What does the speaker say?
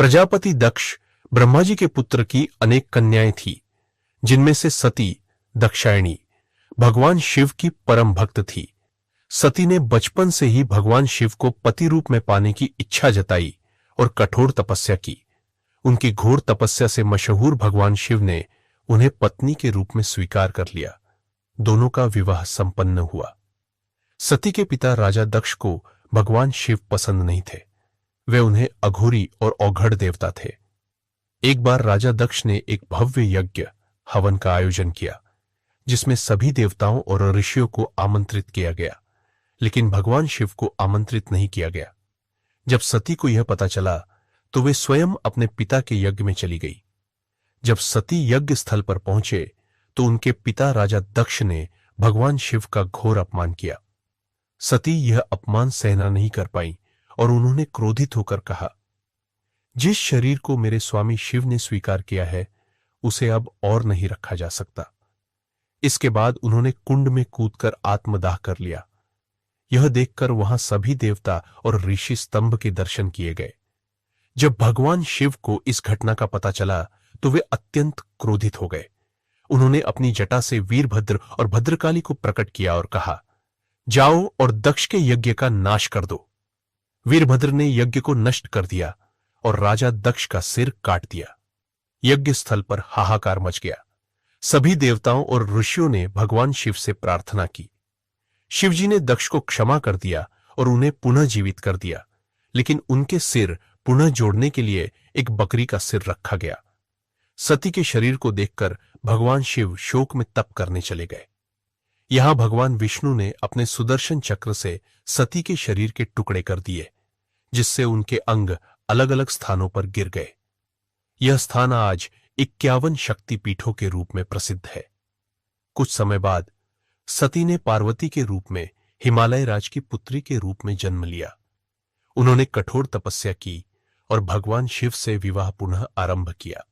प्रजापति दक्ष ब्रह्मा जी के पुत्र की अनेक कन्याएं थी, जिनमें से सती दक्षायणी भगवान शिव की परम भक्त थी। सती ने बचपन से ही भगवान शिव को पति रूप में पाने की इच्छा जताई और कठोर तपस्या की। उनकी घोर तपस्या से मशहूर भगवान शिव ने उन्हें पत्नी के रूप में स्वीकार कर लिया। दोनों का विवाह संपन्न हुआ। सती के पिता राजा दक्ष को भगवान शिव पसंद नहीं थे। वे उन्हें अघोरी और औघड़ देवता थे। एक बार राजा दक्ष ने एक भव्य यज्ञ हवन का आयोजन किया, जिसमें सभी देवताओं और ऋषियों को आमंत्रित किया गया, लेकिन भगवान शिव को आमंत्रित नहीं किया गया। जब सती को यह पता चला तो वे स्वयं अपने पिता के यज्ञ में चली गई। जब सती यज्ञ स्थल पर पहुंचे तो उनके पिता राजा दक्ष ने भगवान शिव का घोर अपमान किया। सती यह अपमान सहना नहीं कर पाई और उन्होंने क्रोधित होकर कहा, जिस शरीर को मेरे स्वामी शिव ने स्वीकार किया है उसे अब और नहीं रखा जा सकता। इसके बाद उन्होंने कुंड में कूदकर आत्मदाह कर लिया। यह देखकर वहां सभी देवता और ऋषि स्तंभ के दर्शन किए गए। जब भगवान शिव को इस घटना का पता चला तो वे अत्यंत क्रोधित हो गए। उन्होंने अपनी जटा से वीरभद्र और भद्रकाली को प्रकट किया और कहा, जाओ और दक्ष के यज्ञ का नाश कर दो। वीरभद्र ने यज्ञ को नष्ट कर दिया और राजा दक्ष का सिर काट दिया। यज्ञ स्थल पर हाहाकार मच गया। सभी देवताओं और ऋषियों ने भगवान शिव से प्रार्थना की। शिवजी ने दक्ष को क्षमा कर दिया और उन्हें पुनः जीवित कर दिया, लेकिन उनके सिर पुनः जोड़ने के लिए एक बकरी का सिर रखा गया। सती के शरीर को देखकर भगवान शिव शोक में तप करने चले गए। यहां भगवान विष्णु ने अपने सुदर्शन चक्र से सती के शरीर के टुकड़े कर दिए, जिससे उनके अंग अलग अलग स्थानों पर गिर गए। यह स्थान आज 51 शक्तिपीठों के रूप में प्रसिद्ध है। कुछ समय बाद सती ने पार्वती के रूप में हिमालय राज की पुत्री के रूप में जन्म लिया। उन्होंने कठोर तपस्या की और भगवान शिव से विवाह पुनः आरंभ किया।